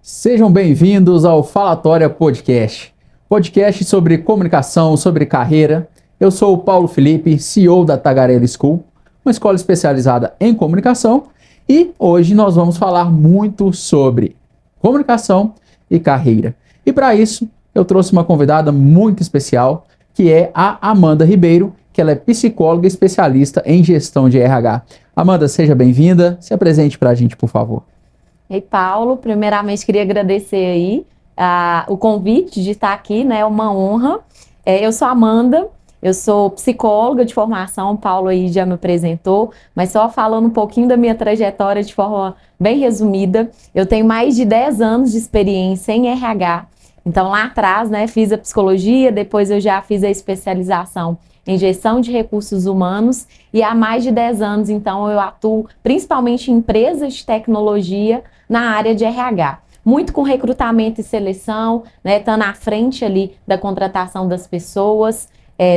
Sejam bem-vindos ao Falatória Podcast, podcast sobre comunicação, sobre carreira. Eu sou o Paulo Felipe, CEO da Tagarela School, uma escola especializada em comunicação, e hoje nós vamos falar muito sobre comunicação e carreira. E para isso, eu trouxe uma convidada muito especial, que é a Amanda Ribeiro, que ela é psicóloga especialista em gestão de RH. Amanda, seja bem-vinda, se apresente para a gente, por favor. Ei, Paulo, primeiramente queria agradecer aí o convite de estar aqui, né? É uma honra. Eu sou Amanda, eu sou psicóloga de formação, o Paulo aí já me apresentou, mas só falando um pouquinho da minha trajetória de forma bem resumida, eu tenho mais de 10 anos de experiência em RH. Então lá atrás, né, fiz a psicologia, depois eu já fiz a especialização em gestão de recursos humanos e há mais de 10 anos, então, eu atuo principalmente em empresas de tecnologia na área de RH. Muito com recrutamento e seleção, né, estando à frente ali da contratação das pessoas,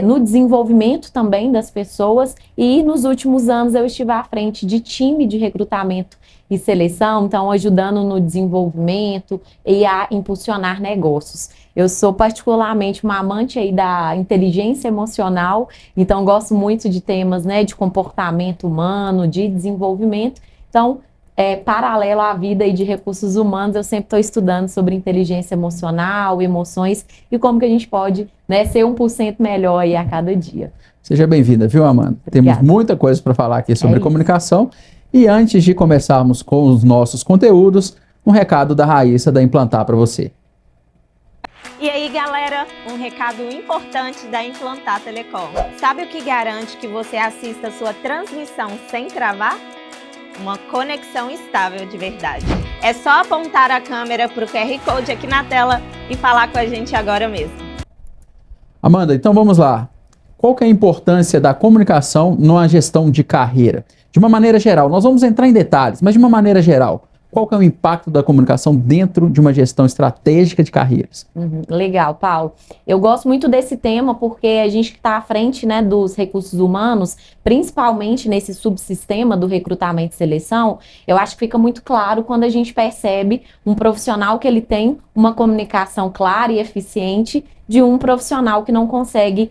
no desenvolvimento também das pessoas, e nos últimos anos eu estive à frente de time de recrutamento e seleção, então ajudando no desenvolvimento e a impulsionar negócios. Eu sou particularmente uma amante aí da inteligência emocional, então gosto muito de temas, né, de comportamento humano, de desenvolvimento. Então, paralelo à vida aí de recursos humanos, eu sempre estou estudando sobre inteligência emocional, emoções e como que a gente pode, né, ser 1% melhor aí a cada dia. Seja bem-vinda, viu, Amanda? Obrigada. Temos muita coisa para falar aqui sobre comunicação. E antes de começarmos com os nossos conteúdos, um recado da Raíssa da Implantar para você. E aí, galera, um recado importante da Implantar Telecom. Sabe o que garante que você assista a sua transmissão sem travar? Uma conexão estável de verdade. É só apontar a câmera para o QR Code aqui na tela e falar com a gente agora mesmo. Amanda, então vamos lá. Qual que é a importância da comunicação numa gestão de carreira? De uma maneira geral, nós vamos entrar em detalhes, mas de uma maneira geral, qual que é o impacto da comunicação dentro de uma gestão estratégica de carreiras? Legal, Paulo. Eu gosto muito desse tema porque a gente que está à frente, né, dos recursos humanos, principalmente nesse subsistema do recrutamento e seleção, eu acho que fica muito claro quando a gente percebe um profissional que ele tem uma comunicação clara e eficiente de um profissional que não consegue,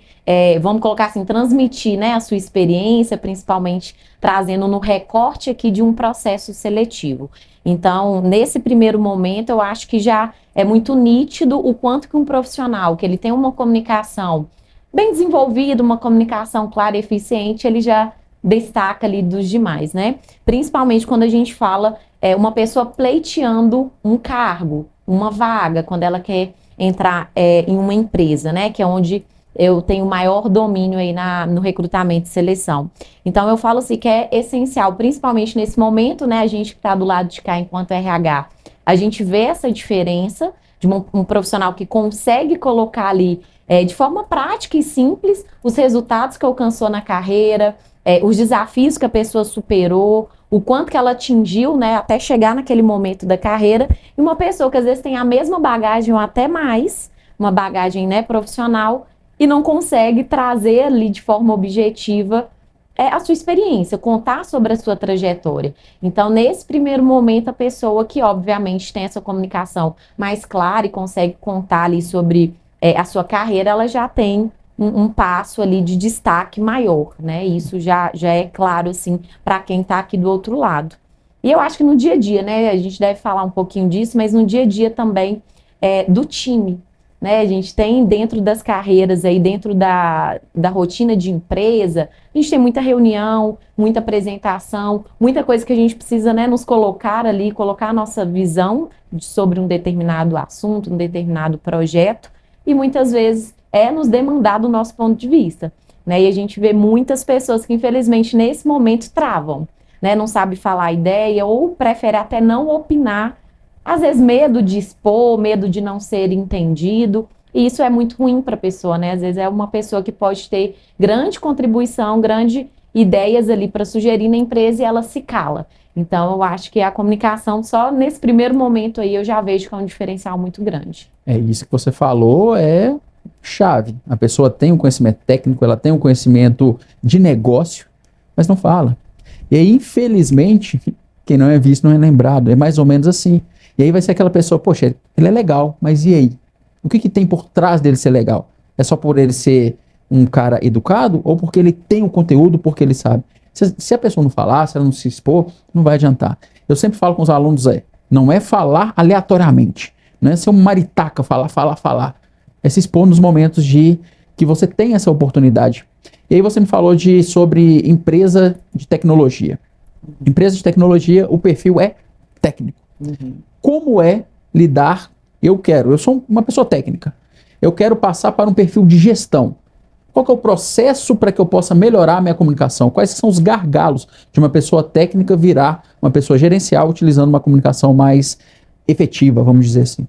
vamos colocar assim, transmitir, né, a sua experiência, principalmente trazendo no recorte aqui de um processo seletivo. Então, nesse primeiro momento, eu acho que já é muito nítido o quanto que um profissional, que ele tem uma comunicação bem desenvolvida, uma comunicação clara e eficiente, ele já destaca ali dos demais, né? Principalmente quando a gente fala uma pessoa pleiteando um cargo, uma vaga, quando ela quer entrar em uma empresa, né? Que é onde eu tenho maior domínio aí no recrutamento e seleção. Então, eu falo assim que é essencial, principalmente nesse momento, né? A gente que está do lado de cá enquanto RH, a gente vê essa diferença de um profissional que consegue colocar ali de forma prática e simples os resultados que alcançou na carreira, os desafios que a pessoa superou, o quanto que ela atingiu, né, até chegar naquele momento da carreira, e uma pessoa que às vezes tem a mesma bagagem ou até mais, uma bagagem, né, profissional, e não consegue trazer ali de forma objetiva a sua experiência, contar sobre a sua trajetória. Então, nesse primeiro momento, a pessoa que obviamente tem essa comunicação mais clara e consegue contar ali sobre a sua carreira, ela já tem um passo ali de destaque maior, né? Isso já é claro, assim, para quem está aqui do outro lado. E eu acho que no dia a dia, né? A gente deve falar um pouquinho disso, mas no dia a dia também do time, né? A gente tem dentro das carreiras aí, dentro da rotina de empresa, a gente tem muita reunião, muita apresentação, muita coisa que a gente precisa, né, nos colocar ali, colocar a nossa visão sobre um determinado assunto, um determinado projeto, e muitas vezes nos demandar do nosso ponto de vista, né? E a gente vê muitas pessoas que infelizmente nesse momento travam, né? Não sabe falar a ideia ou prefere até não opinar. Às vezes medo de expor, medo de não ser entendido, E isso é muito ruim para a pessoa, né? Às vezes é uma pessoa que pode ter grande contribuição, grande ideias ali para sugerir na empresa e ela se cala. Então, eu acho que a comunicação, só nesse primeiro momento aí, eu já vejo que é um diferencial muito grande. É isso que você falou, é chave. A pessoa tem um conhecimento técnico, ela tem um conhecimento de negócio, mas não fala. E aí, infelizmente, quem não é visto não é lembrado. É mais ou menos assim. E aí vai ser aquela pessoa, poxa, ele é legal, mas e aí? O que tem por trás dele ser legal? É só por ele ser um cara educado ou porque ele tem o conteúdo, porque ele sabe? Se a pessoa não falar, se ela não se expor, não vai adiantar. Eu sempre falo com os alunos, não é falar aleatoriamente. Não é ser um maritaca, falar. É se expor nos momentos de que você tem essa oportunidade. E aí você me falou sobre empresa de tecnologia. Empresa de tecnologia, o perfil é técnico. Como é lidar? Eu sou uma pessoa técnica. Eu quero passar para um perfil de gestão. Qual que é o processo para que eu possa melhorar a minha comunicação? Quais são os gargalos de uma pessoa técnica virar uma pessoa gerencial utilizando uma comunicação mais efetiva, vamos dizer assim?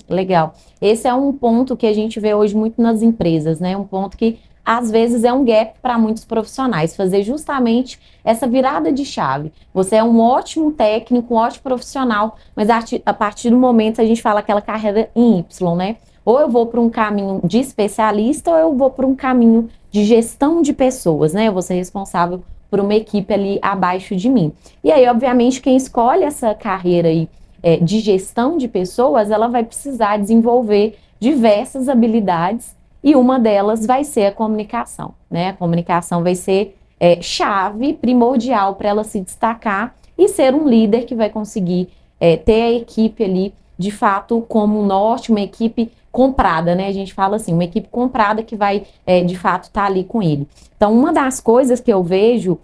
Legal. Esse é um ponto que a gente vê hoje muito nas empresas, né? Um ponto que às vezes é um gap para muitos profissionais, fazer justamente essa virada de chave. Você é um ótimo técnico, um ótimo profissional, mas a partir do momento a gente fala aquela carreira em Y, né? Ou eu vou para um caminho de especialista ou eu vou para um caminho de gestão de pessoas, né? Eu vou ser responsável por uma equipe ali abaixo de mim. E aí, obviamente, quem escolhe essa carreira aí de gestão de pessoas, ela vai precisar desenvolver diversas habilidades e uma delas vai ser a comunicação, né? A comunicação vai ser chave, primordial para ela se destacar e ser um líder que vai conseguir ter a equipe ali, de fato, como um norte, uma equipe comprada, né? A gente fala assim, uma equipe comprada que vai, de fato, estar ali com ele. Então, uma das coisas que eu vejo,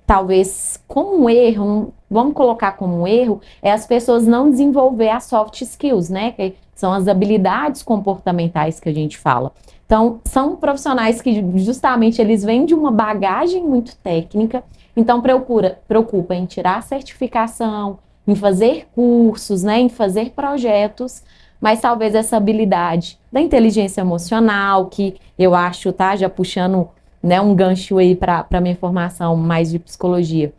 talvez como um erro, vamos colocar como um erro, é as pessoas não desenvolver as soft skills, né? Que são as habilidades comportamentais que a gente fala. Então, são profissionais que justamente eles vêm de uma bagagem muito técnica, então preocupa em tirar a certificação, em fazer cursos, né? Em fazer projetos, mas talvez essa habilidade da inteligência emocional, que eu acho, tá, já puxando, né, um gancho aí para a minha formação mais de psicologia,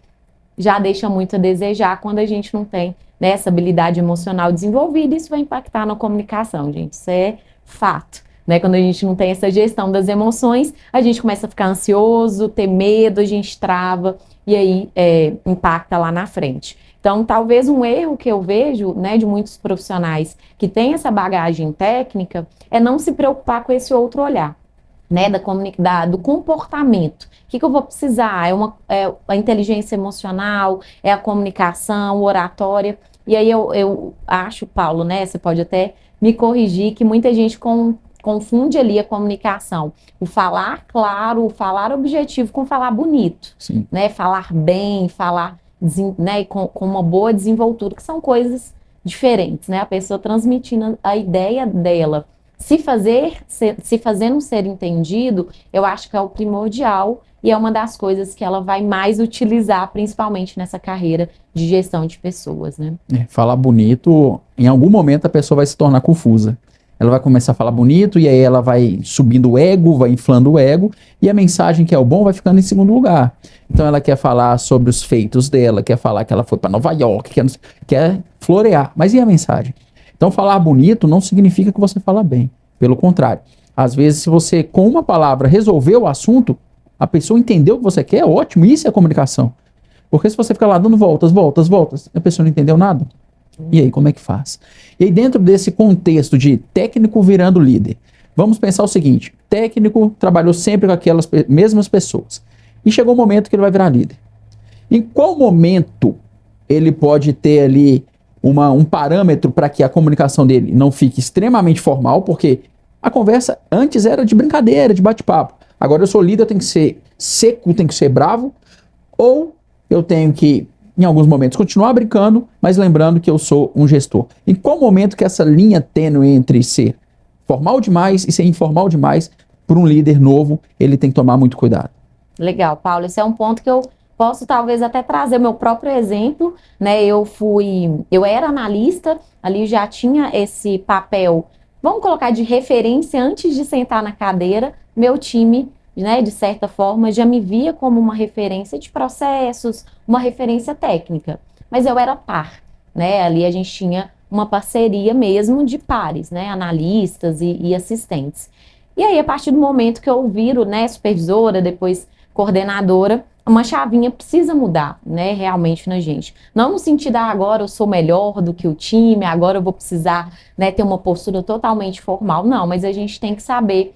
já deixa muito a desejar quando a gente não tem, né, essa habilidade emocional desenvolvida. Isso vai impactar na comunicação, gente, isso é fato, né? Quando a gente não tem essa gestão das emoções, a gente começa a ficar ansioso, ter medo, a gente trava e aí impacta lá na frente. Então, talvez um erro que eu vejo, né, de muitos profissionais que têm essa bagagem técnica é não se preocupar com esse outro olhar, né, do comportamento. O que eu vou precisar? É a inteligência emocional, é a comunicação, oratória. E aí eu acho, Paulo, né, você pode até me corrigir, que muita gente confunde ali a comunicação. O falar claro, o falar objetivo com falar bonito. Sim. Né, falar bem, falar, né, com uma boa desenvoltura, que são coisas diferentes, né? A pessoa transmitindo a ideia dela, se fazendo ser entendido, eu acho que é o primordial e é uma das coisas que ela vai mais utilizar, principalmente nessa carreira de gestão de pessoas, né? Falar bonito, em algum momento a pessoa vai se tornar confusa. Ela vai começar a falar bonito e aí ela vai subindo o ego, vai inflando o ego e a mensagem que é o bom vai ficando em segundo lugar. Então ela quer falar sobre os feitos dela, quer falar que ela foi para Nova York, quer florear. Mas e a mensagem? Então falar bonito não significa que você fala bem. Pelo contrário. Às vezes se você com uma palavra resolveu o assunto, a pessoa entendeu o que você quer, é ótimo. Isso é comunicação. Porque se você ficar lá dando voltas, a pessoa não entendeu nada. E aí, como é que faz? E aí, dentro desse contexto de técnico virando líder, vamos pensar o seguinte: técnico trabalhou sempre com aquelas mesmas pessoas. E chegou o momento que ele vai virar líder. Em qual momento ele pode ter ali um parâmetro para que a comunicação dele não fique extremamente formal? Porque a conversa antes era de brincadeira, de bate-papo. Agora eu sou líder, eu tenho que ser seco, tenho que ser bravo, ou eu tenho que, em alguns momentos, continuar brincando, mas lembrando que eu sou um gestor. Em qual momento que essa linha tênue entre ser formal demais e ser informal demais, por um líder novo, ele tem que tomar muito cuidado? Legal, Paulo. Esse é um ponto que eu posso talvez até trazer o meu próprio exemplo, né? Eu era analista, ali já tinha esse papel vamos colocar de referência antes de sentar na cadeira, meu time, né, de certa forma, já me via como uma referência de processos, uma referência técnica. Mas eu era par, né? Ali a gente tinha uma parceria mesmo de pares, né? Analistas e assistentes. E aí, a partir do momento que eu viro, né, supervisora, depois coordenadora, uma chavinha precisa mudar, né, realmente na gente. Não no sentido, agora eu sou melhor do que o time, agora eu vou precisar, né, ter uma postura totalmente formal. Não, mas a gente tem que saber,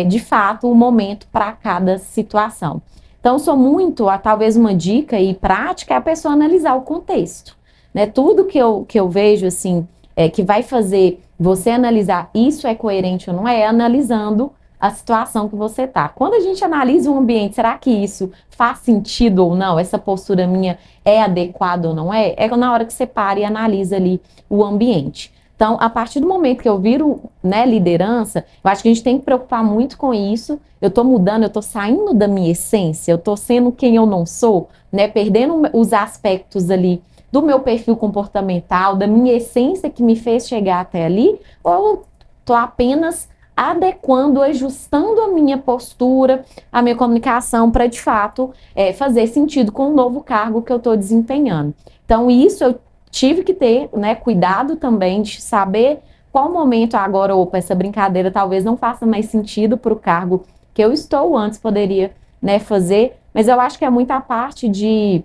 de fato, o momento para cada situação. Então, sou muito, talvez uma dica e prática é a pessoa analisar o contexto, né? Tudo que eu vejo, assim, que vai fazer você analisar isso é coerente ou não é analisando a situação que você está. Quando a gente analisa o ambiente, será que isso faz sentido ou não? Essa postura minha é adequada ou não é? É na hora que você para e analisa ali o ambiente. Então, a partir do momento que eu viro, né, liderança, eu acho que a gente tem que preocupar muito com isso. Eu estou mudando, eu estou saindo da minha essência, eu estou sendo quem eu não sou, né, perdendo os aspectos ali do meu perfil comportamental, da minha essência que me fez chegar até ali, ou estou apenas adequando, ajustando a minha postura, a minha comunicação para, de fato, fazer sentido com o novo cargo que eu estou desempenhando. Então, isso eu tive que ter, né, cuidado também de saber qual momento agora, opa, essa brincadeira talvez não faça mais sentido para o cargo que eu estou, antes poderia, né, fazer, mas eu acho que é muita parte de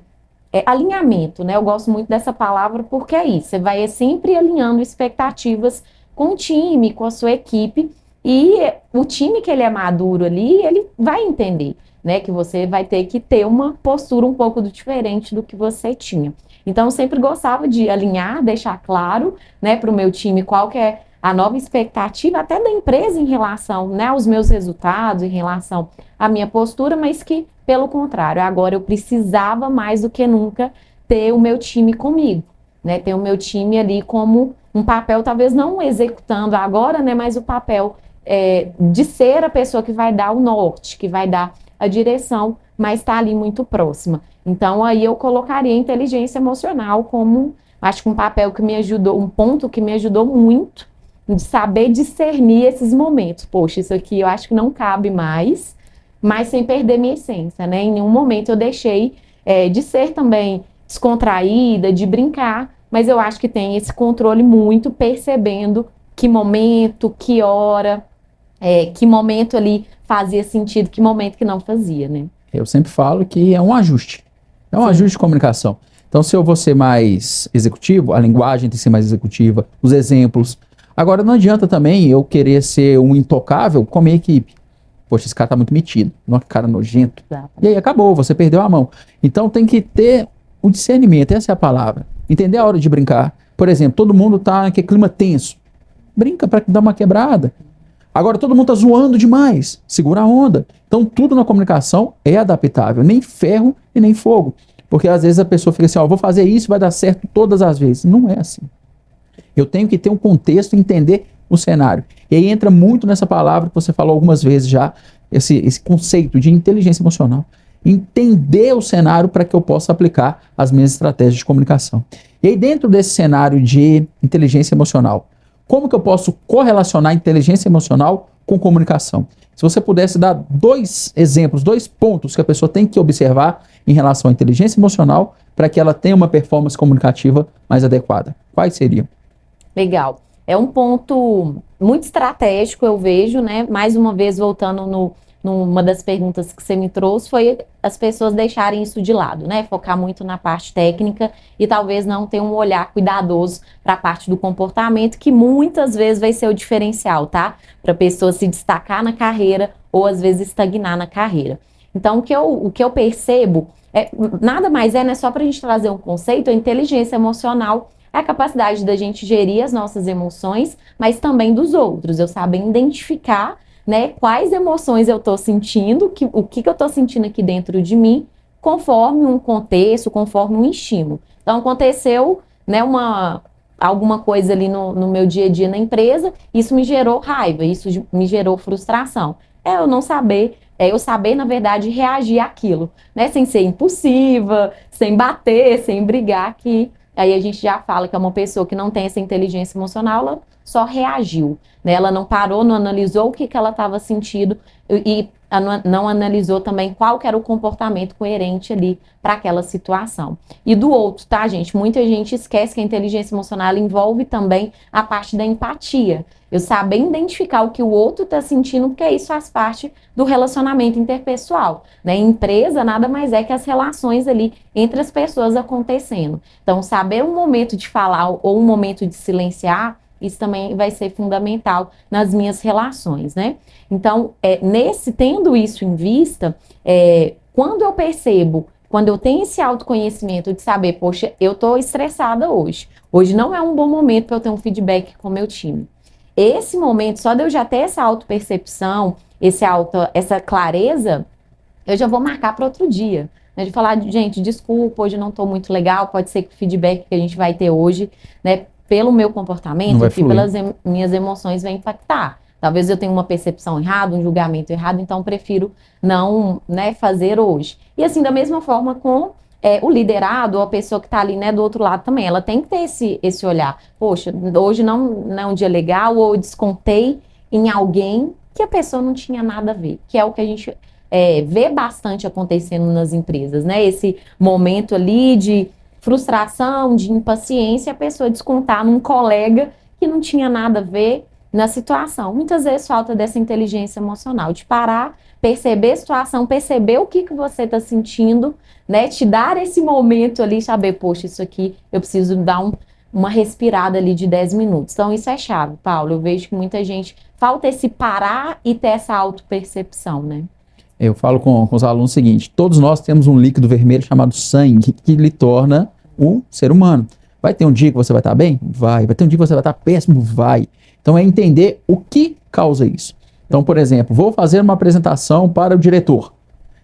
alinhamento, né? Eu gosto muito dessa palavra porque é isso, você vai sempre alinhando expectativas com o time, com a sua equipe, e o time que ele é maduro ali, ele vai entender, né, que você vai ter que ter uma postura um pouco diferente do que você tinha. Então, eu sempre gostava de alinhar, deixar claro, né, para o meu time qual que é a nova expectativa, até da empresa em relação, né, aos meus resultados, em relação à minha postura, mas que, pelo contrário, agora eu precisava mais do que nunca ter o meu time comigo, né, ter o meu time ali como um papel, talvez não executando agora, né, mas o papel de ser a pessoa que vai dar o norte, que vai dar a direção, mas está ali muito próxima. Então, aí eu colocaria a inteligência emocional como, acho que um papel que me ajudou, um ponto que me ajudou muito, de saber discernir esses momentos. Poxa, isso aqui eu acho que não cabe mais, mas sem perder minha essência, né? Em nenhum momento eu deixei de ser também descontraída, de brincar, mas eu acho que tem esse controle muito, percebendo que momento, que hora, que momento ali fazia sentido, que momento que não fazia, né? Eu sempre falo que é um ajuste. É um Sim. ajuste de comunicação. Então, se eu vou ser mais executivo, a linguagem tem que ser mais executiva, os exemplos. Agora, não adianta também eu querer ser um intocável com a minha equipe. Poxa, esse cara tá muito metido, que cara nojento. Exato. E aí acabou, você perdeu a mão. Então, tem que ter o discernimento, essa é a palavra. Entender a hora de brincar. Por exemplo, todo mundo tá naquele clima tenso. Brinca para dar uma quebrada. Agora todo mundo tá zoando demais. Segura a onda. Então tudo na comunicação é adaptável. Nem ferro e nem fogo. Porque às vezes a pessoa fica assim, vou fazer isso, vai dar certo todas as vezes. Não é assim. Eu tenho que ter um contexto e entender o cenário. E aí entra muito nessa palavra que você falou algumas vezes já, esse conceito de inteligência emocional. Entender o cenário para que eu possa aplicar as minhas estratégias de comunicação. E aí dentro desse cenário de inteligência emocional, como que eu posso correlacionar inteligência emocional com comunicação? Se você pudesse dar 2 exemplos, 2 pontos que a pessoa tem que observar em relação à inteligência emocional para que ela tenha uma performance comunicativa mais adequada, quais seriam? Legal. É um ponto muito estratégico, eu vejo, né? Mais uma vez, voltando numa das perguntas que você me trouxe, foi as pessoas deixarem isso de lado, né? Focar muito na parte técnica e talvez não ter um olhar cuidadoso para a parte do comportamento, que muitas vezes vai ser o diferencial, tá? Para a pessoa se destacar na carreira ou às vezes estagnar na carreira. Então, o que eu percebo, nada mais né? Só para a gente trazer um conceito, a inteligência emocional é a capacidade da gente gerir as nossas emoções, mas também dos outros. Eu saber identificar, né, quais emoções eu estou sentindo, o que eu estou sentindo aqui dentro de mim, conforme um contexto, conforme um estímulo. Então, aconteceu, né, alguma coisa ali no meu dia a dia na empresa, isso me gerou raiva, isso me gerou frustração. Eu não saber, eu saber, na verdade, reagir àquilo, né, sem ser impulsiva, sem bater, sem brigar, que aí a gente já fala que é uma pessoa que não tem essa inteligência emocional, ela só reagiu, né? Ela não parou, não analisou o que ela estava sentindo e não analisou também qual que era o comportamento coerente ali para aquela situação. E do outro, tá, gente? Muita gente esquece que a inteligência emocional envolve também a parte da empatia. Eu saber identificar o que o outro está sentindo, porque isso faz parte do relacionamento interpessoal, né? Empresa nada mais é que as relações ali entre as pessoas acontecendo. Então, saber um momento de falar ou um momento de silenciar, isso também vai ser fundamental nas minhas relações, né? Então, tendo isso em vista, quando eu percebo, quando eu tenho esse autoconhecimento de saber, poxa, eu tô estressada hoje. Hoje não é um bom momento para eu ter um feedback com o meu time. Esse momento, só de eu já ter essa autopercepção, essa clareza, eu já vou marcar para outro dia. Né? De falar, gente, desculpa, hoje não estou muito legal, pode ser que o feedback que a gente vai ter hoje, né, pelo meu comportamento e pelas minhas emoções vai impactar. Talvez eu tenha uma percepção errada, um julgamento errado, então prefiro não, né, fazer hoje. E assim, da mesma forma com o liderado ou a pessoa que está ali, né, do outro lado também, ela tem que ter esse olhar. Poxa, hoje não é um dia legal, ou eu descontei em alguém que a pessoa não tinha nada a ver, que é o que a gente vê bastante acontecendo nas empresas, né? Esse momento ali de frustração, de impaciência, a pessoa descontar num colega que não tinha nada a ver na situação. Muitas vezes falta dessa inteligência emocional, de parar, perceber a situação, perceber o que você está sentindo, né? Te dar esse momento ali, saber, poxa, isso aqui eu preciso dar uma respirada ali de 10 minutos. Então isso é chave, Paulo. Eu vejo que muita gente falta esse parar e ter essa autopercepção, né? Eu falo com os alunos o seguinte: todos nós temos um líquido vermelho chamado sangue, que lhe torna um ser humano. Vai ter um dia que você vai estar bem? Vai. Vai ter um dia que você vai estar péssimo? Vai. Então é entender o que causa isso. Então, por exemplo, vou fazer uma apresentação para o diretor.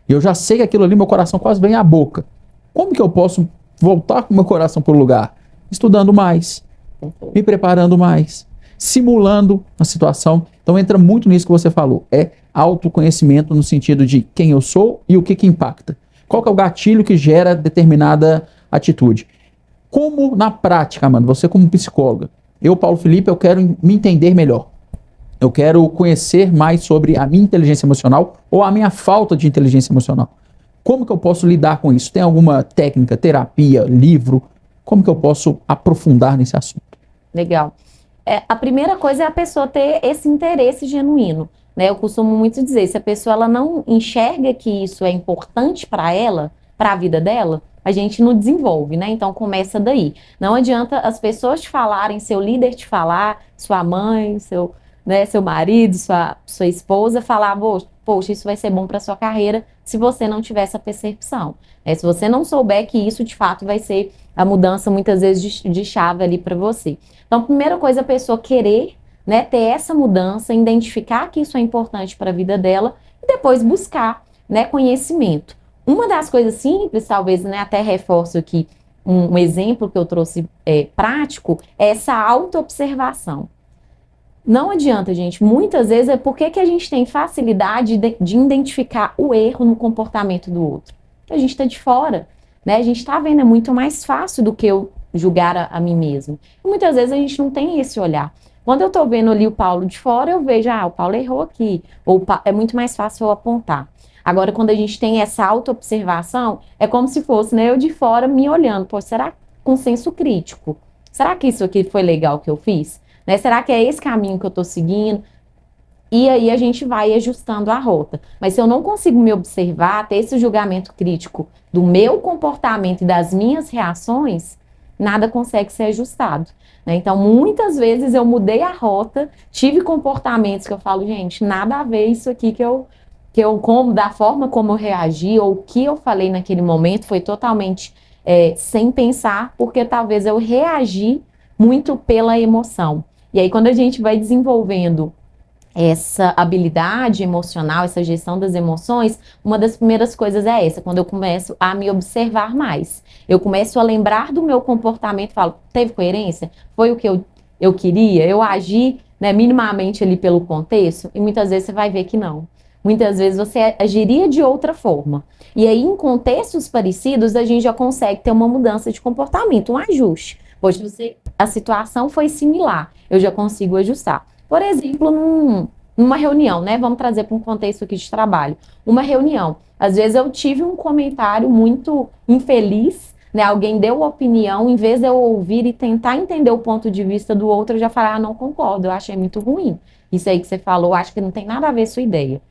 E eu já sei que aquilo ali, meu coração quase vem à boca. Como que eu posso voltar com o meu coração para o lugar? Estudando mais, me preparando mais, simulando a situação. Então entra muito nisso que você falou. É autoconhecimento no sentido de quem eu sou e o que impacta. Qual que é o gatilho que gera determinada atitude. Como na prática, mano, você como psicóloga, eu, Paulo Felipe, eu quero me entender melhor. Eu quero conhecer mais sobre a minha inteligência emocional ou a minha falta de inteligência emocional. Como que eu posso lidar com isso? Tem alguma técnica, terapia, livro? Como que eu posso aprofundar nesse assunto? Legal. A primeira coisa é a pessoa ter esse interesse genuíno. Né? Eu costumo muito dizer, se a pessoa ela não enxerga que isso é importante para ela, para a vida dela, a gente não desenvolve, né? Então começa daí. Não adianta as pessoas te falarem, seu líder te falar, sua mãe, seu marido, sua esposa falar, poxa, isso vai ser bom para sua carreira, se você não tiver essa percepção. Se você não souber que isso de fato vai ser a mudança muitas vezes de chave ali para você. Então, primeira coisa, a pessoa querer, né, ter essa mudança, identificar que isso é importante para a vida dela e depois buscar, né, conhecimento. Uma das coisas simples, talvez, né, até reforço aqui um exemplo que eu trouxe prático, é essa autoobservação. Não adianta, gente, muitas vezes é porque que a gente tem facilidade de identificar o erro no comportamento do outro. A gente está de fora, né? A gente está vendo, é muito mais fácil do que eu julgar a mim mesmo. E muitas vezes a gente não tem esse olhar. Quando eu estou vendo ali o Paulo de fora, eu vejo, o Paulo errou aqui, ou é muito mais fácil eu apontar. Agora, quando a gente tem essa autoobservação, é como se fosse, né, eu de fora me olhando, pô, será com senso crítico? Será que isso aqui foi legal que eu fiz? Né? Será que é esse caminho que eu estou seguindo? E aí a gente vai ajustando a rota. Mas se eu não consigo me observar, ter esse julgamento crítico do meu comportamento e das minhas reações, nada consegue ser ajustado. Né? Então, muitas vezes eu mudei a rota, tive comportamentos que eu falo, gente, nada a ver isso aqui que eu da forma como eu reagi ou o que eu falei naquele momento foi totalmente sem pensar, porque talvez eu reagi muito pela emoção. E aí, quando a gente vai desenvolvendo essa habilidade emocional, essa gestão das emoções, uma das primeiras coisas é essa, quando eu começo a me observar mais. Eu começo a lembrar do meu comportamento, falo, teve coerência? Foi o que eu queria? Eu agi, né, minimamente ali pelo contexto? E muitas vezes você vai ver que não. Muitas vezes você agiria de outra forma. E aí, em contextos parecidos, a gente já consegue ter uma mudança de comportamento, um ajuste. Poxa, você a situação foi similar, eu já consigo ajustar. Por exemplo, numa reunião, né? Vamos trazer para um contexto aqui de trabalho. Uma reunião. Às vezes eu tive um comentário muito infeliz, né? Alguém deu opinião, em vez de eu ouvir e tentar entender o ponto de vista do outro, eu já falei, não concordo, eu achei muito ruim. Isso aí que você falou, acho que não tem nada a ver com a sua ideia.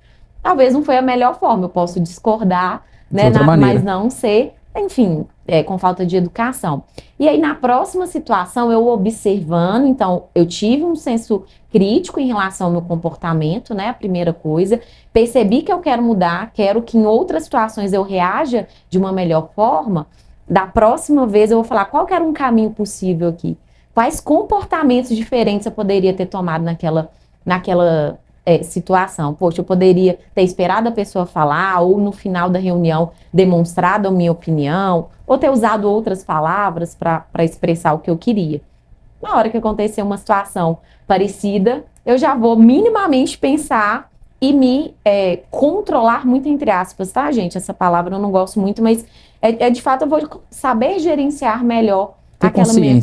Talvez não foi a melhor forma, eu posso discordar, né? Mas não ser, enfim, com falta de educação. E aí, na próxima situação, eu observando, então, eu tive um senso crítico em relação ao meu comportamento, né? A primeira coisa. Percebi que eu quero mudar, quero que em outras situações eu reaja de uma melhor forma. Da próxima vez, eu vou falar qual que era um caminho possível aqui. Quais comportamentos diferentes eu poderia ter tomado naquela situação. Poxa, eu poderia ter esperado a pessoa falar, ou no final da reunião demonstrado a minha opinião, ou ter usado outras palavras para expressar o que eu queria. Na hora que acontecer uma situação parecida, eu já vou minimamente pensar e me controlar, muito entre aspas, tá, gente? Essa palavra eu não gosto muito, mas de fato eu vou saber gerenciar melhor aquela minha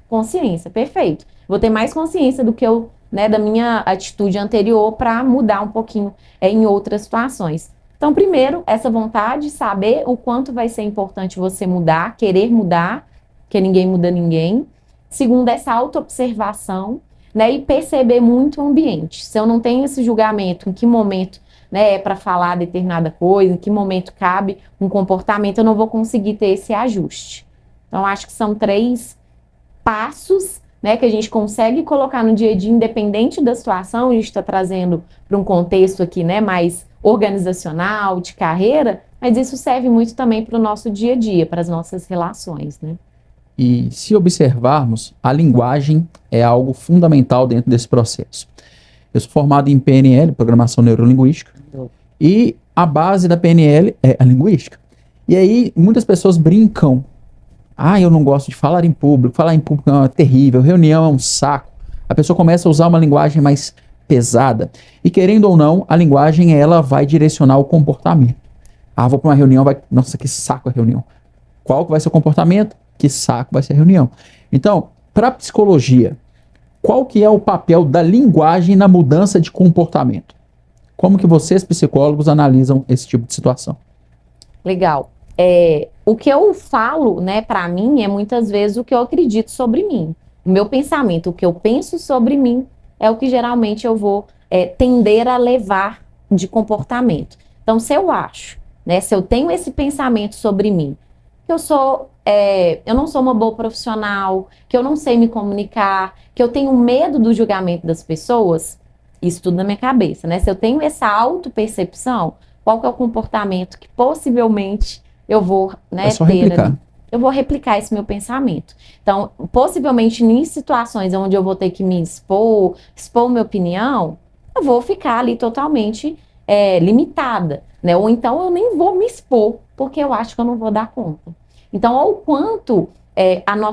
consciência. Perfeito. Vou ter mais consciência do que eu, né, da minha atitude anterior para mudar um pouquinho em outras situações. Então, primeiro, essa vontade, saber o quanto vai ser importante você mudar, querer mudar, porque ninguém muda ninguém. Segundo, essa autoobservação, né, e perceber muito o ambiente. Se eu não tenho esse julgamento, em que momento, né, é para falar determinada coisa, em que momento cabe um comportamento, eu não vou conseguir ter esse ajuste. Então, acho que são 3 passos, né, que a gente consegue colocar no dia a dia, independente da situação. A gente está trazendo para um contexto aqui, né, mais organizacional, de carreira, mas isso serve muito também para o nosso dia a dia, para as nossas relações, né? E se observarmos, a linguagem é algo fundamental dentro desse processo. Eu sou formado em PNL, Programação Neurolinguística, e a base da PNL é a linguística. E aí, muitas pessoas brincam. Eu não gosto de falar em público é terrível, reunião é um saco. A pessoa começa a usar uma linguagem mais pesada. E querendo ou não, a linguagem, ela vai direcionar o comportamento. Vou para uma reunião, nossa, que saco a reunião. Qual que vai ser o comportamento? Que saco vai ser a reunião. Então, para a psicologia, qual que é o papel da linguagem na mudança de comportamento? Como que vocês, psicólogos, analisam esse tipo de situação? Legal. O que eu falo, né, para mim, é muitas vezes o que eu acredito sobre mim. O meu pensamento, o que eu penso sobre mim, é o que geralmente eu vou tender a levar de comportamento. Então, se eu acho, né, se eu tenho esse pensamento sobre mim, que eu não sou uma boa profissional, que eu não sei me comunicar, que eu tenho medo do julgamento das pessoas, isso tudo na minha cabeça, né? Se eu tenho essa autopercepção, qual que é o comportamento que possivelmente eu vou, né, ter replicar. Ali? Eu vou replicar esse meu pensamento. Então, possivelmente, em situações onde eu vou ter que me expor minha opinião, eu vou ficar ali totalmente limitada, né? Ou então eu nem vou me expor, porque eu acho que eu não vou dar conta. Então, ao quanto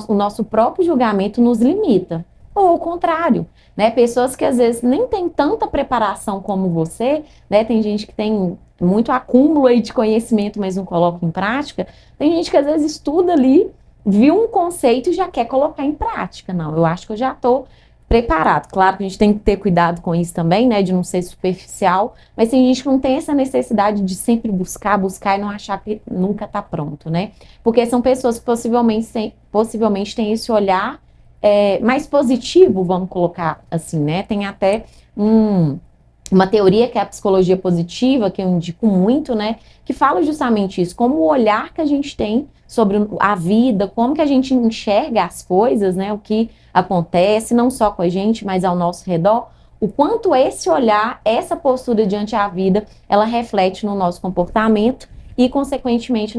o nosso próprio julgamento nos limita, ou ao contrário, né? Pessoas que às vezes nem têm tanta preparação como você, né? Tem gente que tem muito acúmulo aí de conhecimento, mas não coloca em prática. Tem gente que às vezes estuda ali, viu um conceito e já quer colocar em prática. Não, eu acho que eu já estou preparado. Claro que a gente tem que ter cuidado com isso também, né, de não ser superficial, mas tem gente que não tem essa necessidade de sempre buscar e não achar que nunca está pronto, né? Porque são pessoas que possivelmente têm esse olhar mais positivo, vamos colocar assim, né? Tem até uma teoria que é a psicologia positiva, que eu indico muito, né, que fala justamente isso, como o olhar que a gente tem sobre a vida, como que a gente enxerga as coisas, né, o que acontece, não só com a gente, mas ao nosso redor, o quanto esse olhar, essa postura diante da vida, ela reflete no nosso comportamento e, consequentemente,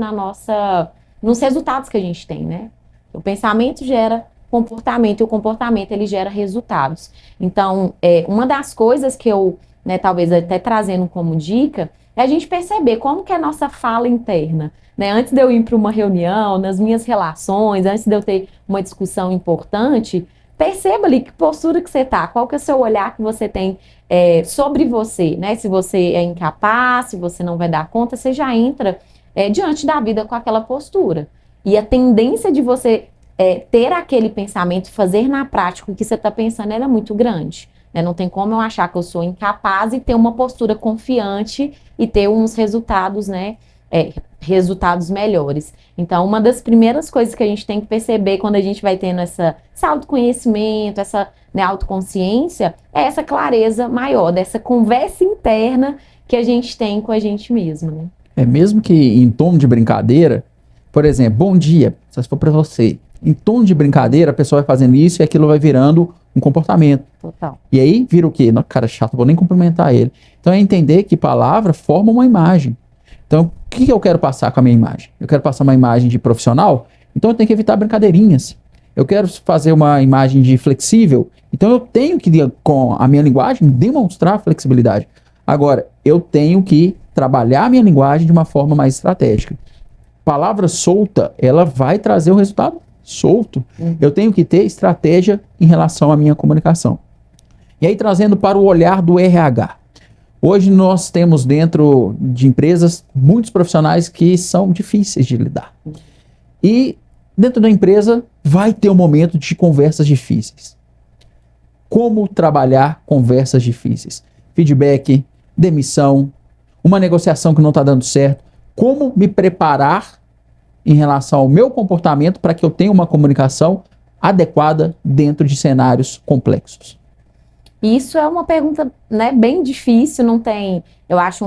nos resultados que a gente tem, né? O pensamento gera comportamento e o comportamento, ele gera resultados. Então, uma das coisas que eu, né, talvez até trazendo como dica, é a gente perceber como que é a nossa fala interna, né? Antes de eu ir para uma reunião, nas minhas relações, antes de eu ter uma discussão importante, perceba ali que postura que você está, qual que é o seu olhar que você tem sobre você, né? Se você é incapaz, se você não vai dar conta, você já entra diante da vida com aquela postura. E a tendência de você ter aquele pensamento, fazer na prática o que você está pensando, ela é muito grande. Né? Não tem como eu achar que eu sou incapaz e ter uma postura confiante e ter uns resultados, né? Resultados melhores. Então, uma das primeiras coisas que a gente tem que perceber quando a gente vai tendo esse autoconhecimento, essa, né, autoconsciência, é essa clareza maior, dessa conversa interna que a gente tem com a gente mesmo, né? Mesmo que em tom de brincadeira, por exemplo, bom dia, se for para você. Em tom de brincadeira, a pessoa vai fazendo isso e aquilo vai virando um comportamento. Total. E aí vira o quê? Não, cara chato, vou nem cumprimentar ele. Então é entender que palavra forma uma imagem. Então, o que eu quero passar com a minha imagem? Eu quero passar uma imagem de profissional, então eu tenho que evitar brincadeirinhas. Eu quero fazer uma imagem de flexível, então eu tenho que, com a minha linguagem, demonstrar flexibilidade. Agora, eu tenho que trabalhar a minha linguagem de uma forma mais estratégica. Palavra solta, ela vai trazer o resultado solto. Eu tenho que ter estratégia em relação à minha comunicação. E aí, trazendo para o olhar do RH. Hoje nós temos dentro de empresas muitos profissionais que são difíceis de lidar. E dentro da empresa vai ter um momento de conversas difíceis. Como trabalhar conversas difíceis? Feedback, demissão, uma negociação que não está dando certo. Como me preparar em relação ao meu comportamento para que eu tenha uma comunicação adequada dentro de cenários complexos? Isso é uma pergunta, né, bem difícil, não tem, eu acho,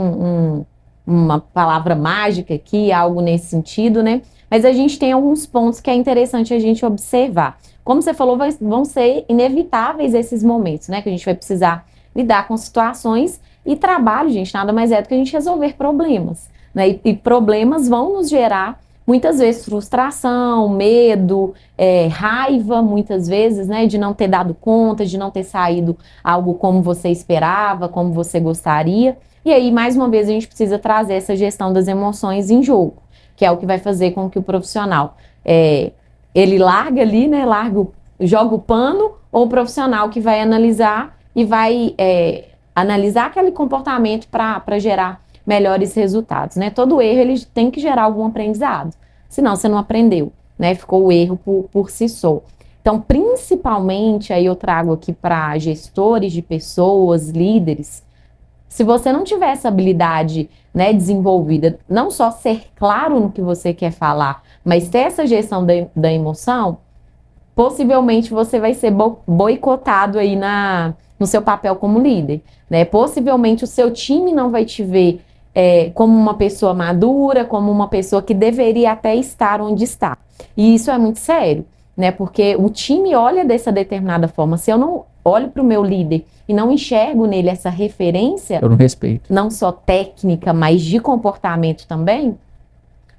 uma palavra mágica aqui, algo nesse sentido, né? Mas a gente tem alguns pontos que é interessante a gente observar. Como você falou, vão ser inevitáveis esses momentos, né? Que a gente vai precisar lidar com situações e trabalho, gente, nada mais é do que a gente resolver problemas, né? E problemas vão nos gerar muitas vezes frustração, medo, raiva, muitas vezes, né, de não ter dado conta, de não ter saído algo como você esperava, como você gostaria. E aí, mais uma vez, a gente precisa trazer essa gestão das emoções em jogo, que é o que vai fazer com que o profissional, ele larga ali, né, joga o pano, ou o profissional que vai analisar e vai analisar aquele comportamento para gerar melhores resultados, né? Todo erro ele tem que gerar algum aprendizado, senão você não aprendeu, né? Ficou o erro por si só. Então, principalmente, aí eu trago aqui para gestores de pessoas, líderes, se você não tiver essa habilidade, né, desenvolvida, não só ser claro no que você quer falar, mas ter essa gestão da emoção, possivelmente você vai ser boicotado aí no seu papel como líder, né? Possivelmente o seu time não vai te ver como uma pessoa madura, como uma pessoa que deveria até estar onde está. E isso é muito sério, né? Porque o time olha dessa determinada forma. Se eu não olho para o meu líder e não enxergo nele essa referência, eu não respeito, não só técnica, mas de comportamento também,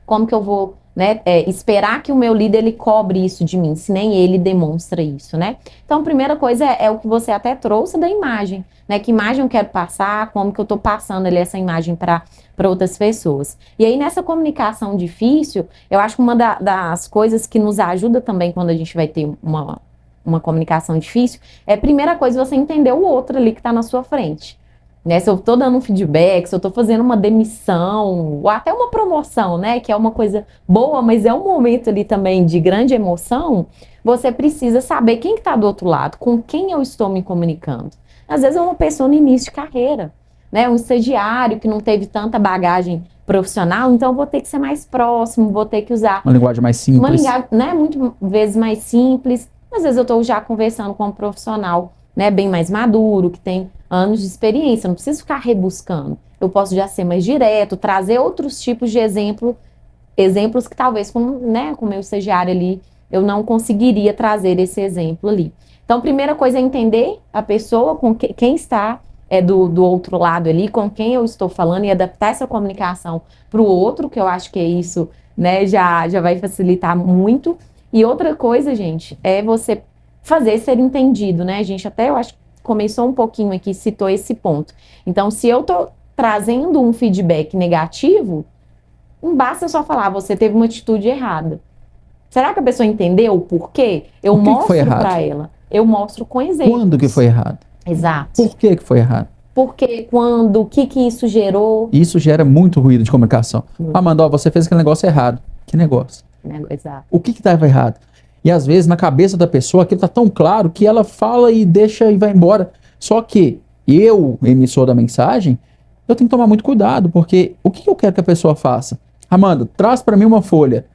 como que eu vou, né, esperar que o meu líder ele cobre isso de mim, se nem ele demonstra isso, né? Então, a primeira coisa é o que você até trouxe da imagem, né? Que imagem eu quero passar, como que eu tô passando ali essa imagem para outras pessoas. E aí, nessa comunicação difícil, eu acho que uma das coisas que nos ajuda também quando a gente vai ter uma comunicação difícil, a primeira coisa você entender o outro ali que está na sua frente. Né, se eu estou dando um feedback, se eu estou fazendo uma demissão, ou até uma promoção, né, que é uma coisa boa, mas é um momento ali também de grande emoção, você precisa saber quem está do outro lado, com quem eu estou me comunicando. Às vezes é uma pessoa no início de carreira, né, um estagiário que não teve tanta bagagem profissional, então eu vou ter que ser mais próximo, vou ter que usar uma linguagem mais simples. Uma linguagem, né, muitas vezes mais simples. Às vezes eu estou já conversando com um profissional, né, bem mais maduro, que tem anos de experiência, eu não preciso ficar rebuscando. Eu posso já ser mais direto, trazer outros tipos de exemplos que talvez com o meu estagiário ali, eu não conseguiria trazer esse exemplo ali. Então, a primeira coisa é entender a pessoa, com quem está do outro lado ali, com quem eu estou falando e adaptar essa comunicação para o outro, que eu acho que é isso, né, já vai facilitar muito. E outra coisa, gente, é você fazer ser entendido, né, gente? Até eu acho que começou um pouquinho aqui, citou esse ponto. Então, se eu tô trazendo um feedback negativo, não basta só falar, você teve uma atitude errada. Será que a pessoa entendeu o porquê? Eu mostro para ela. Eu mostro com exemplos. Quando que foi errado? Exato. Por que foi errado? Porque, quando, o que isso gerou? Isso gera muito ruído de comunicação. Amanda, você fez aquele negócio errado. Que negócio? Exato. O que estava errado? E às vezes na cabeça da pessoa aquilo tá tão claro que ela fala e deixa e vai embora. Só que eu, emissor da mensagem, eu tenho que tomar muito cuidado, porque o que eu quero que a pessoa faça? Amanda, traz para mim uma folha.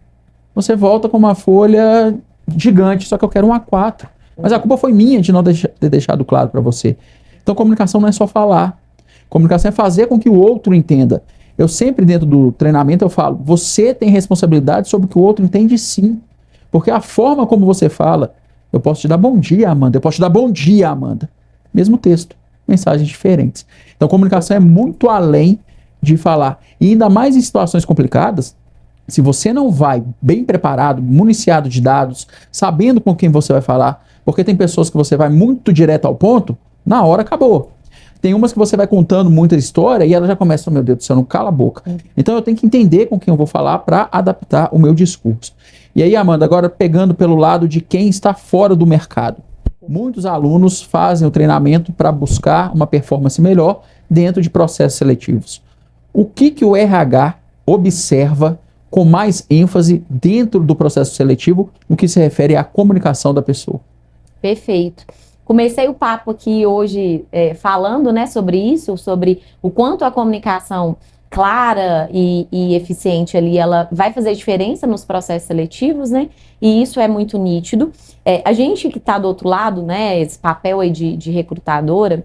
Você volta com uma folha gigante, só que eu quero um A4. Mas a culpa foi minha de não ter deixado claro para você. Então comunicação não é só falar. Comunicação é fazer com que o outro entenda. Eu sempre, dentro do treinamento, eu falo, você tem responsabilidade sobre o que o outro entende, sim. Porque a forma como você fala, eu posso te dar bom dia, Amanda, eu posso te dar bom dia, Amanda. Mesmo texto, mensagens diferentes. Então comunicação é muito além de falar. E ainda mais em situações complicadas, se você não vai bem preparado, municiado de dados, sabendo com quem você vai falar, porque tem pessoas que você vai muito direto ao ponto, na hora acabou. Tem umas que você vai contando muita história e ela já começa, meu Deus do céu, não cala a boca. Então eu tenho que entender com quem eu vou falar para adaptar o meu discurso. E aí, Amanda, agora pegando pelo lado de quem está fora do mercado. Muitos alunos fazem o treinamento para buscar uma performance melhor dentro de processos seletivos. O que o RH observa com mais ênfase dentro do processo seletivo no que se refere à comunicação da pessoa? Perfeito. Comecei o papo aqui hoje falando, né, sobre isso, sobre o quanto a comunicação clara e eficiente ali, ela vai fazer diferença nos processos seletivos, né, e isso é muito nítido. A gente que está do outro lado, né, esse papel aí de recrutadora,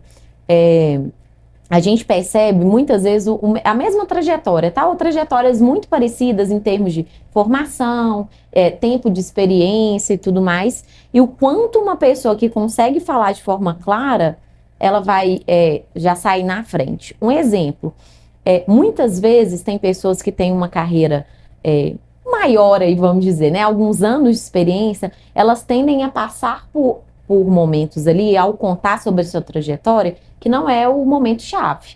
a gente percebe muitas vezes a mesma trajetória, tá? Ou trajetórias muito parecidas em termos de formação, tempo de experiência e tudo mais. E o quanto uma pessoa que consegue falar de forma clara, ela vai já sair na frente. Um exemplo, muitas vezes tem pessoas que têm uma carreira maior aí, vamos dizer, né? Alguns anos de experiência, elas tendem a passar por momentos ali, ao contar sobre a sua trajetória, que não é o momento chave.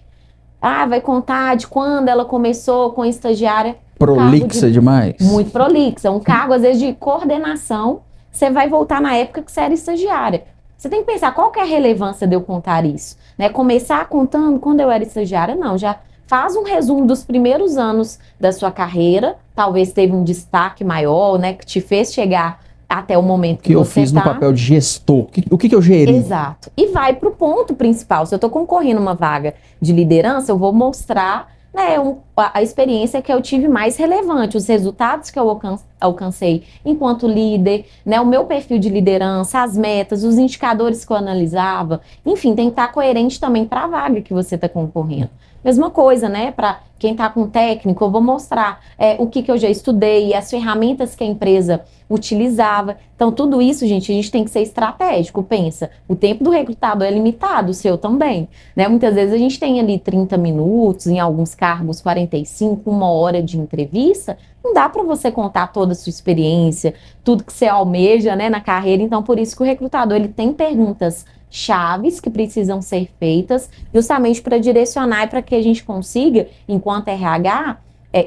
Vai contar de quando ela começou com estagiária. Prolixa demais. Muito prolixa. Um cargo, às vezes, de coordenação, você vai voltar na época que você era estagiária. Você tem que pensar qual que é a relevância de eu contar isso. Né? Começar contando quando eu era estagiária, não. Já faz um resumo dos primeiros anos da sua carreira, talvez teve um destaque maior, né, que te fez chegar até o momento que eu fiz no papel de gestor. O que eu geri? Exato. E vai para o ponto principal. Se eu estou concorrendo uma vaga de liderança, eu vou mostrar, né, a experiência que eu tive mais relevante, os resultados que eu alcancei enquanto líder, né, o meu perfil de liderança, as metas, os indicadores que eu analisava. Enfim, tem que estar coerente também para a vaga que você está concorrendo. Mesma coisa, né? Para quem está com técnico, eu vou mostrar o que eu já estudei, as ferramentas que a empresa utilizava. Então, tudo isso, gente, a gente tem que ser estratégico. Pensa, o tempo do recrutador é limitado, o seu também. Né? Muitas vezes a gente tem ali 30 minutos, em alguns cargos 45, 1 hora de entrevista. Não dá para você contar toda a sua experiência, tudo que você almeja, né, na carreira. Então, por isso que o recrutador ele tem perguntas chaves que precisam ser feitas justamente para direcionar e para que a gente consiga, enquanto RH,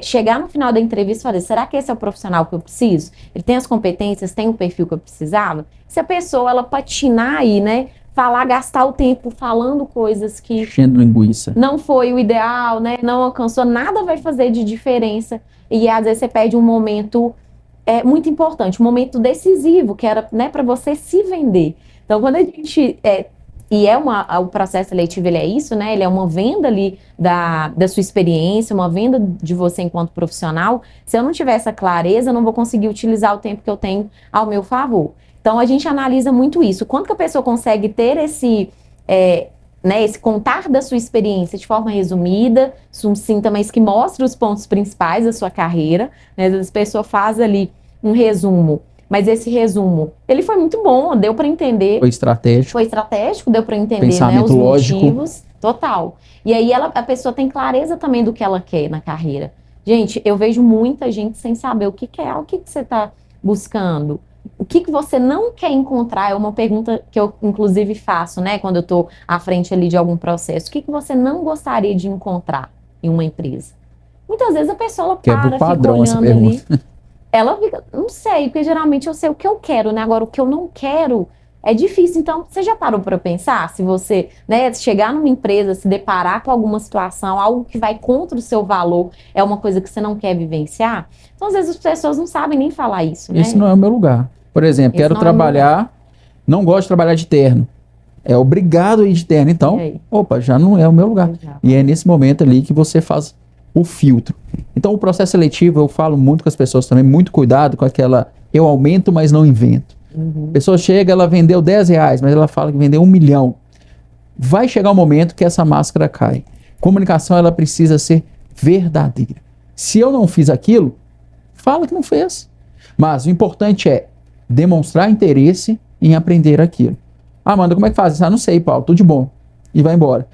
chegar no final da entrevista e falar, será que esse é o profissional que eu preciso? Ele tem as competências, tem o perfil que eu precisava? Se a pessoa, ela patinar aí, né, gastar o tempo falando coisas que enchendo linguiça, não foi o ideal, né, não alcançou, nada vai fazer de diferença e às vezes você perde um momento muito importante, um momento decisivo, que era, né, para você se vender. Então, quando a gente... o processo seletivo, ele é isso, né? Ele é uma venda ali da sua experiência, uma venda de você enquanto profissional. Se eu não tiver essa clareza, eu não vou conseguir utilizar o tempo que eu tenho ao meu favor. Então, a gente analisa muito isso. Quanto que a pessoa consegue ter esse contar da sua experiência de forma resumida, sucinta, mas que mostre os pontos principais da sua carreira. Né? Às vezes a pessoa faz ali um resumo, mas esse resumo, ele foi muito bom, deu para entender. Foi estratégico, deu para entender, pensamento, né, os lógico. motivos. Total. E aí a pessoa tem clareza também do que ela quer na carreira. Gente, eu vejo muita gente sem saber o que quer, o que você está buscando. O que você não quer encontrar? É uma pergunta que eu, inclusive, faço, né, quando eu estou à frente ali de algum processo. O que você não gostaria de encontrar em uma empresa? Muitas vezes a pessoa ela fica olhando ali. Ela fica, não sei, porque geralmente eu sei o que eu quero, né? Agora, o que eu não quero é difícil. Então, você já parou para pensar? Se você, né, chegar numa empresa, se deparar com alguma situação, algo que vai contra o seu valor, é uma coisa que você não quer vivenciar? Então, às vezes, as pessoas não sabem nem falar isso, né? Esse não é o meu lugar. Por exemplo, Esse quero não é meu trabalhar, não gosto de trabalhar de terno. É obrigado a ir de terno. Então, E aí? opa, já não é o meu lugar. Exato. E é nesse momento ali que você faz o filtro. Então, o processo seletivo, eu falo muito com as pessoas também, muito cuidado com aquela, eu aumento, mas não invento. A pessoa chega, ela vendeu R$10, mas ela fala que vendeu 1 milhão. Vai chegar um momento que essa máscara cai. Comunicação, ela precisa ser verdadeira. Se eu não fiz aquilo, fala que não fez. Mas o importante é demonstrar interesse em aprender aquilo. Amanda, como é que faz isso? Ah, não sei, Paulo, tudo de bom. E vai embora.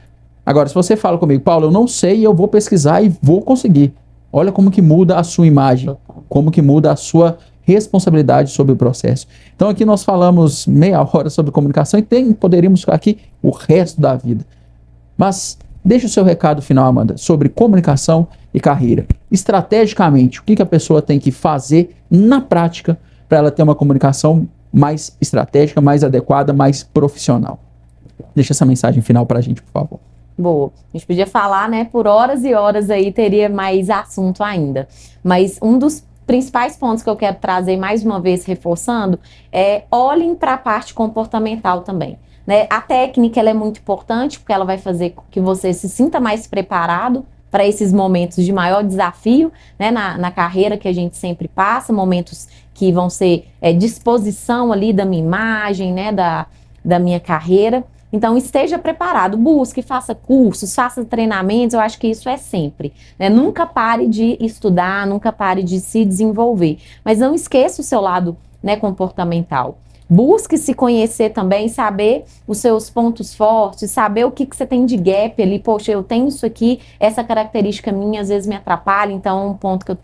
Agora, se você fala comigo, Paulo, eu não sei, eu vou pesquisar e vou conseguir. Olha como que muda a sua imagem, como que muda a sua responsabilidade sobre o processo. Então aqui nós falamos meia hora sobre comunicação e poderíamos ficar aqui o resto da vida. Mas deixa o seu recado final, Amanda, sobre comunicação e carreira. Estrategicamente, o que a pessoa tem que fazer na prática para ela ter uma comunicação mais estratégica, mais adequada, mais profissional. Deixa essa mensagem final para a gente, por favor. Boa. A gente podia falar, né, por horas e horas aí, teria mais assunto ainda. Mas um dos principais pontos que eu quero trazer, mais uma vez reforçando, é olhem para a parte comportamental também. Né? A técnica ela é muito importante, porque ela vai fazer com que você se sinta mais preparado para esses momentos de maior desafio, né, na carreira que a gente sempre passa, momentos que vão ser disposição ali da minha imagem, né, da minha carreira. Então, esteja preparado, busque, faça cursos, faça treinamentos, eu acho que isso é sempre. Né? Nunca pare de estudar, nunca pare de se desenvolver. Mas não esqueça o seu lado, né, comportamental. Busque se conhecer também, saber os seus pontos fortes, saber o que você tem de gap ali. Poxa, eu tenho isso aqui, essa característica minha às vezes me atrapalha, então é um ponto que eu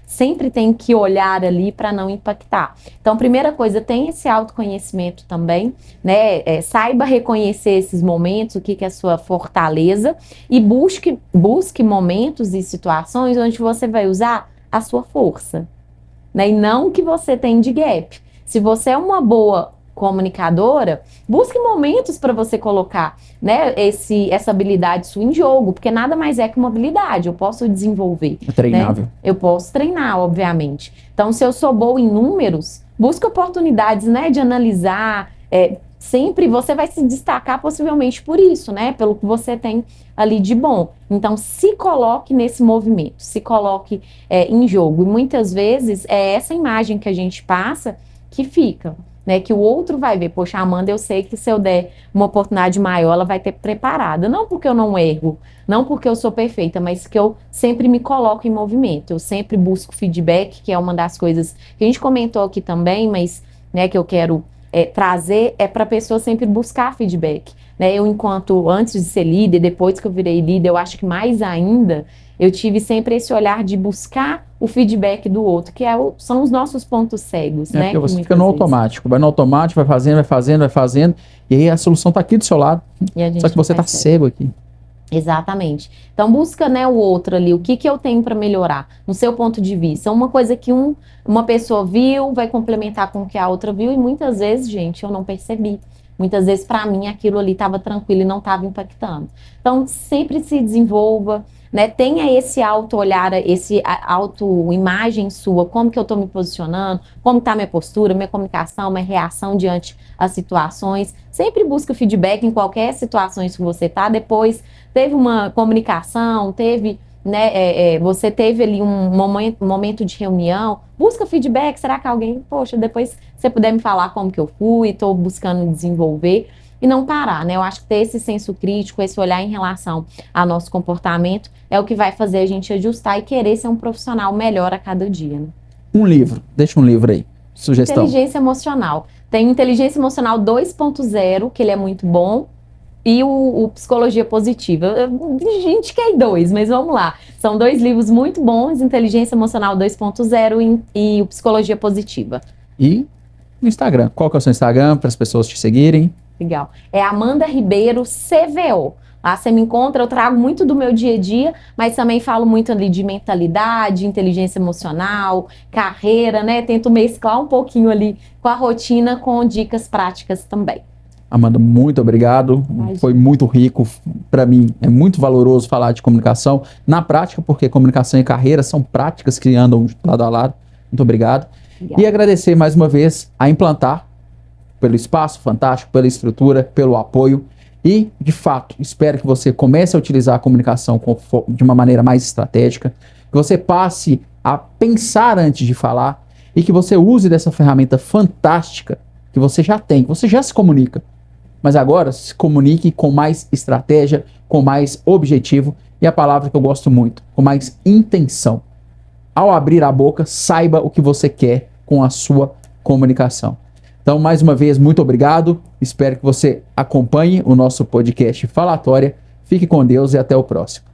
sempre tenho que olhar ali para não impactar. Então, primeira coisa, tenha esse autoconhecimento também, né? Saiba reconhecer esses momentos, o que é a sua fortaleza e busque momentos e situações onde você vai usar a sua força, né? E não o que você tem de gap. Se você é uma boa comunicadora, busque momentos para você colocar, né, essa habilidade sua em jogo, porque nada mais é que uma habilidade, eu posso desenvolver. É treinável. Né? Eu posso treinar, obviamente. Então, se eu sou boa em números, busque oportunidades, né, de analisar. Sempre você vai se destacar possivelmente por isso, né, pelo que você tem ali de bom. Então, se coloque nesse movimento, se coloque em jogo. E muitas vezes é essa imagem que a gente passa que fica, né, que o outro vai ver, poxa, Amanda, eu sei que se eu der uma oportunidade maior, ela vai ter preparada, não porque eu não erro, não porque eu sou perfeita, mas que eu sempre me coloco em movimento, eu sempre busco feedback, que é uma das coisas que a gente comentou aqui também, mas, né, que eu quero trazer, para a pessoa sempre buscar feedback, né, eu antes de ser líder, depois que eu virei líder, eu acho que mais ainda, eu tive sempre esse olhar de buscar o feedback do outro, que são os nossos pontos cegos, né? Porque você fica no automático, vai no automático, vai fazendo, e aí a solução está aqui do seu lado, só que você está cego aqui. Exatamente. Então busca, né, o outro ali, o que eu tenho para melhorar, no seu ponto de vista. Uma coisa que uma pessoa viu, vai complementar com o que a outra viu, e muitas vezes, gente, eu não percebi. Muitas vezes, para mim, aquilo ali estava tranquilo e não estava impactando. Então, sempre se desenvolva, né? Tenha esse auto-olhar, esse auto-imagem sua, como que eu estou me posicionando, como está minha postura, minha comunicação, minha reação diante às situações. Sempre busca feedback em qualquer situação que você está. Depois, teve uma comunicação, né, você teve ali um momento de reunião, busca feedback, será que alguém, poxa, depois você puder me falar como que eu fui, estou buscando desenvolver e não parar, né? Eu acho que ter esse senso crítico, esse olhar em relação ao nosso comportamento é o que vai fazer a gente ajustar e querer ser um profissional melhor a cada dia, né? Um livro, deixa um livro aí, sugestão. Inteligência emocional. Tem Inteligência Emocional 2.0, que ele é muito bom, e o Psicologia Positiva. A gente quer 2, mas vamos lá. São 2 livros muito bons, Inteligência Emocional 2.0 e o Psicologia Positiva. E no Instagram, qual que é o seu Instagram para as pessoas te seguirem? Legal. É Amanda Ribeiro CVO. Lá você me encontra, eu trago muito do meu dia a dia, mas também falo muito ali de mentalidade, inteligência emocional, carreira, né? Tento mesclar um pouquinho ali com a rotina, com dicas práticas também. Amanda, muito obrigado. Foi muito rico para mim. É muito valoroso falar de comunicação na prática, porque comunicação e carreira são práticas que andam lado a lado. Muito obrigado. Obrigada. E agradecer mais uma vez a Implantar pelo espaço fantástico, pela estrutura, pelo apoio. E, de fato, espero que você comece a utilizar a comunicação de uma maneira mais estratégica, que você passe a pensar antes de falar e que você use dessa ferramenta fantástica que você já tem, que você já se comunica. Mas agora se comunique com mais estratégia, com mais objetivo e a palavra que eu gosto muito, com mais intenção. Ao abrir a boca, saiba o que você quer com a sua comunicação. Então, mais uma vez, muito obrigado. Espero que você acompanhe o nosso podcast Falatória. Fique com Deus e até o próximo.